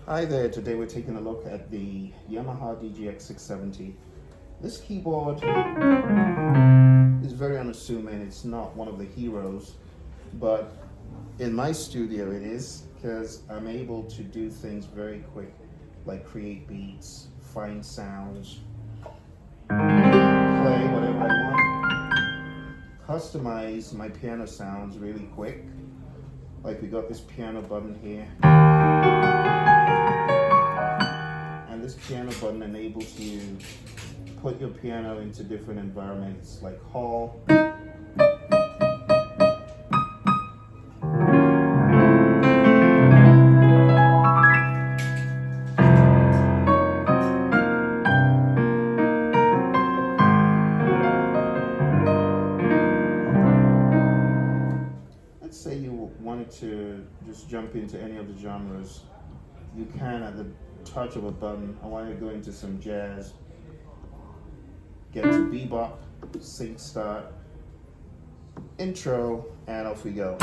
Hi there, today we're taking a look at the Yamaha DGX 670. This keyboard is very unassuming, it's not one of the heroes, but in my studio it is, because I'm able to do things very quick, like create beats, find sounds, play whatever I want, customize my piano sounds really quick, like we got this piano button here. This piano button enables you to put your piano into different environments like hall, let's say you wanted to just jump into any of the genres, you can at the touch of a button. I want to go into some jazz, get to bebop, sync start, intro, and off we go.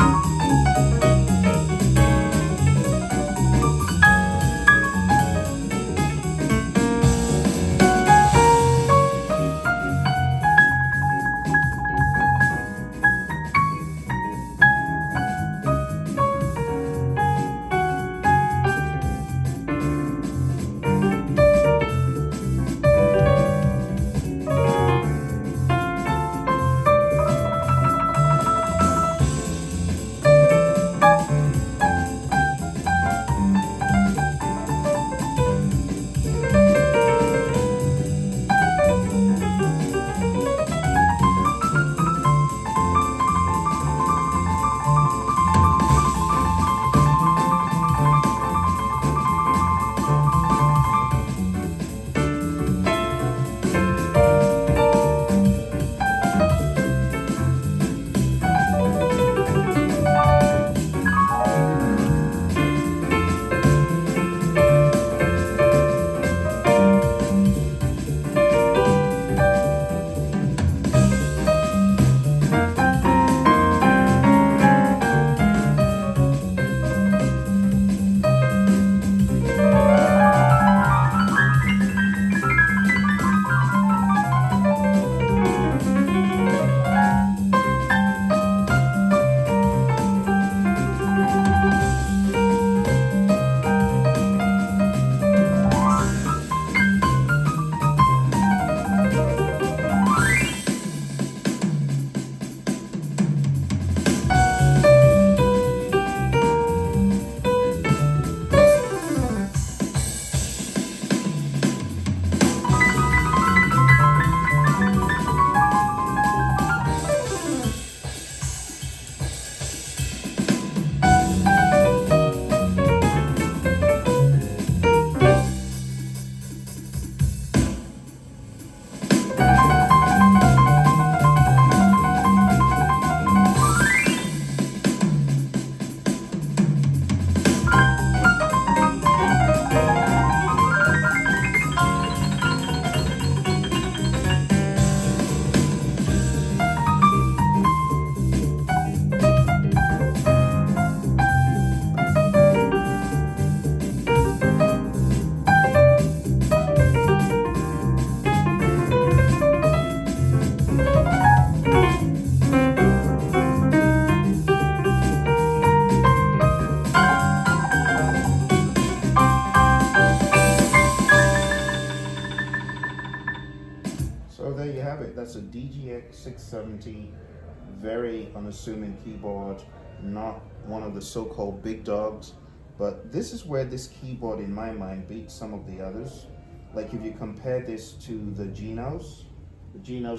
So there you have it. That's a DGX 670, very unassuming keyboard, not one of the so-called big dogs. But this is where this keyboard, in my mind, beats some of the others. Like if you compare this to the Genos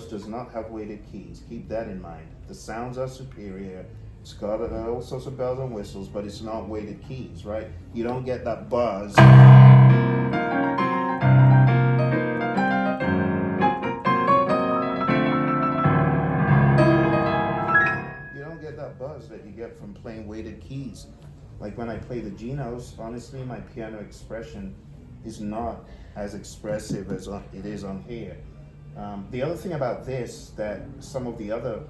does not have weighted keys. Keep that in mind. The sounds are superior. It's got all sorts of bells and whistles, but it's not weighted keys, right? You don't get that buzz. That you get from playing weighted keys. Like when I play the Genos, honestly, my piano expression is not as expressive as it is on here. The other thing about this that some of the other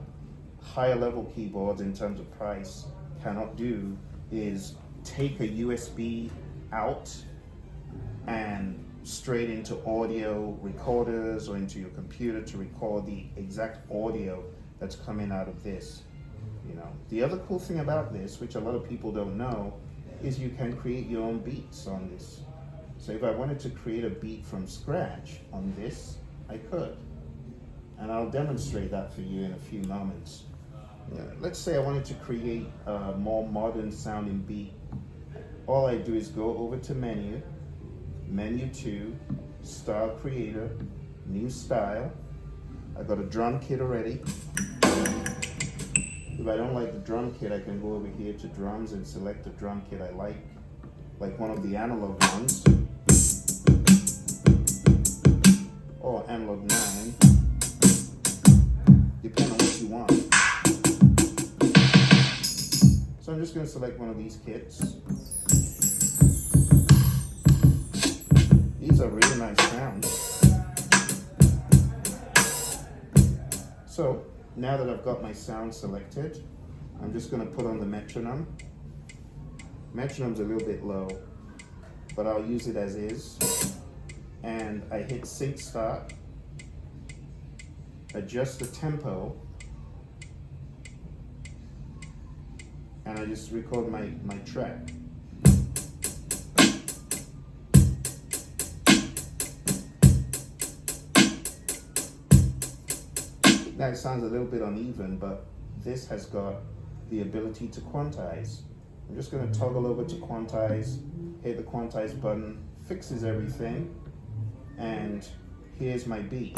higher level keyboards in terms of price cannot do is take a USB out and straight into audio recorders or into your computer to record the exact audio that's coming out of this. You know, the other cool thing about this, which a lot of people don't know, is you can create your own beats on this. So if I wanted to create a beat from scratch on this, I could. And I'll demonstrate that for you in a few moments. Let's say I wanted to create a more modern sounding beat. All I do is go over to menu 2, style creator, new style. I got a drum kit already. If I don't like the drum kit, I can go over here to drums and select the drum kit I like one of the analog ones, or analog 9, depending on what you want. So I'm just going to select one of these kits. These are really nice sounds. So now that I've got my sound selected, I'm just going to put on the metronome. Metronome's a little bit low, but I'll use it as is. And I hit sync start, adjust the tempo, and I just record my track. Now it sounds a little bit uneven, but this has got the ability to quantize. I'm just going to toggle over to quantize, hit the quantize button, fixes everything, and here's my beat.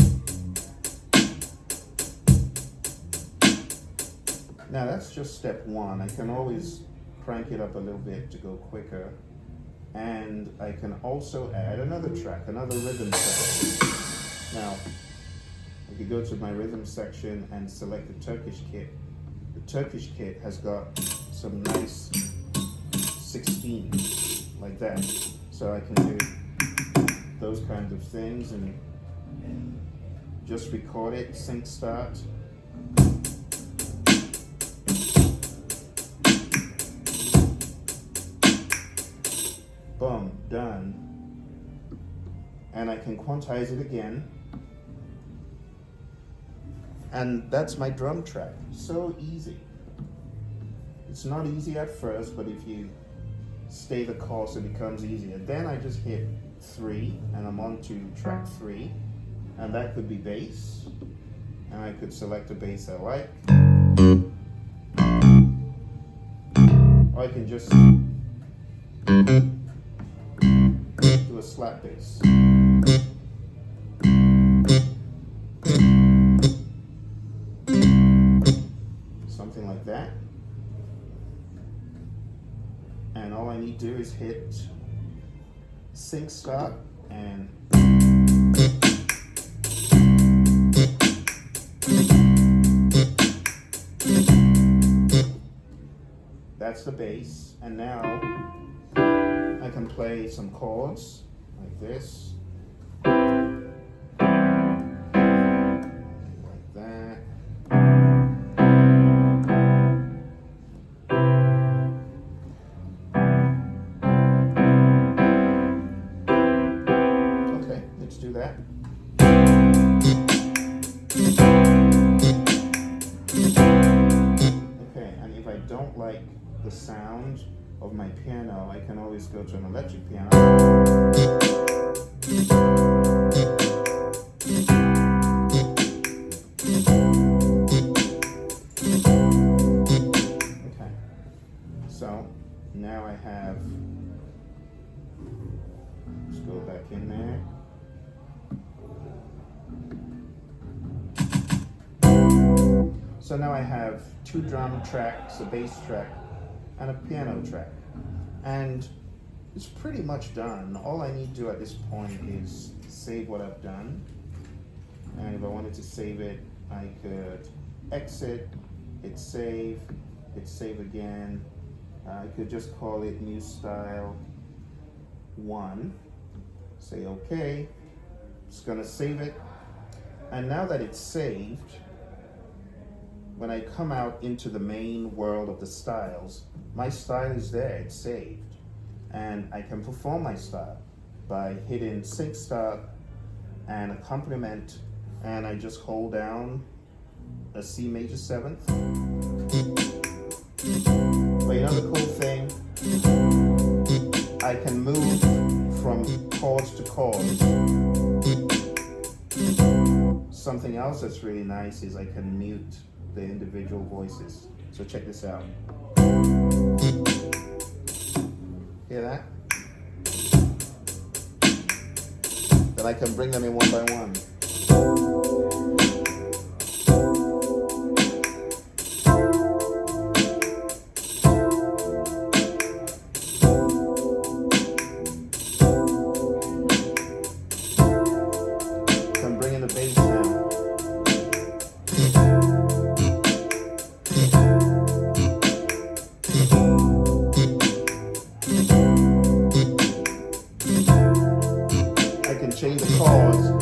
Now that's just step one. I can always crank it up a little bit to go quicker, and I can also add another track, another rhythm track. Now, if you go to my rhythm section and select the Turkish kit, the Turkish kit has got some nice 16 like that. So I can do those kinds of things and just record it, sync start. Boom, done. And I can quantize it again. And that's my drum track. So easy. It's not easy at first, but if you stay the course, it becomes easier. Then I just hit 3, and I'm on to track 3. And that could be bass. And I could select a bass I like. Or I can just do a slap bass. Something like that. And all I need to do is hit sync start and that's the bass. And now I can play some chords like this. Let's do that. Okay, and if I don't like the sound of my piano, I can always go to an electric piano. Okay, so now I have, let's go back in there. So now I have 2 drum tracks, a bass track, and a piano track. And it's pretty much done. All I need to do at this point is save what I've done. And if I wanted to save it, I could exit, hit save again. I could just call it new style 1. Say okay. Just gonna save it. And now that it's saved, when I come out into the main world of the styles, my style is there, it's saved. And I can perform my style. by hitting sync start and accompaniment, and I just hold down a C major 7th. But you know the cool thing, I can move from chords to chords. Something else that's really nice is I can mute the individual voices. So check this out. Hear that? Then I can bring them in one by one. I'm bringing the bass now. I can change the chords.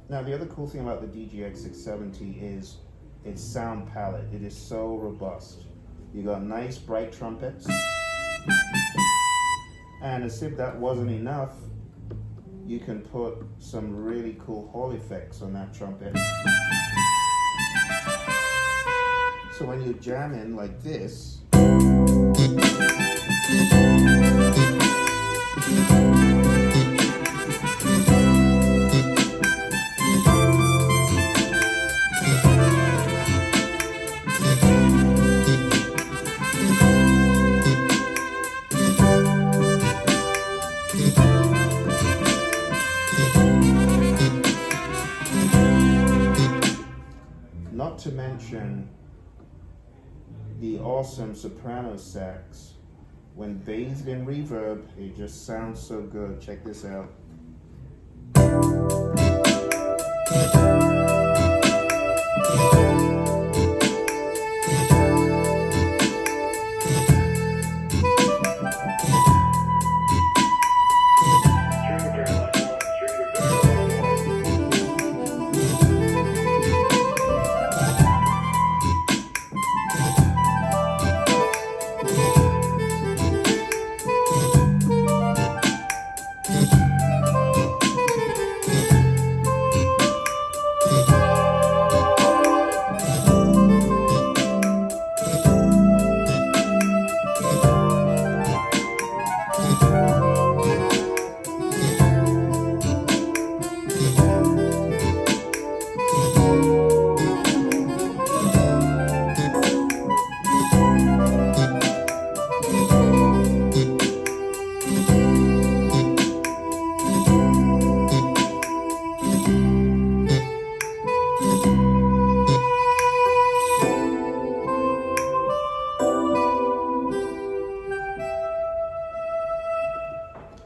Now the other cool thing about the DGX 670 is its sound palette. It is so robust. You got nice bright trumpets, and as if that wasn't enough, you can put some really cool hall effects on that trumpet. So when you jam in like this, not to mention the awesome soprano sax. When bathed in reverb, it just sounds so good. Check this out.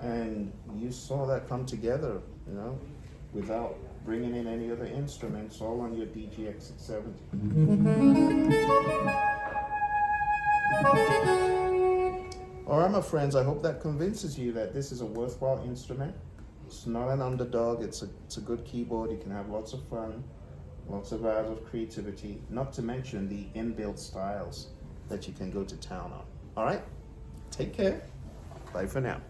And you saw that come together, you know, without bringing in any other instruments, all on your DGX 670. All right, my friends, I hope that convinces you that this is a worthwhile instrument. It's not an underdog, it's a good keyboard. You can have lots of fun, lots of hours of creativity, not to mention the inbuilt styles that you can go to town on. All right, take care. Bye for now.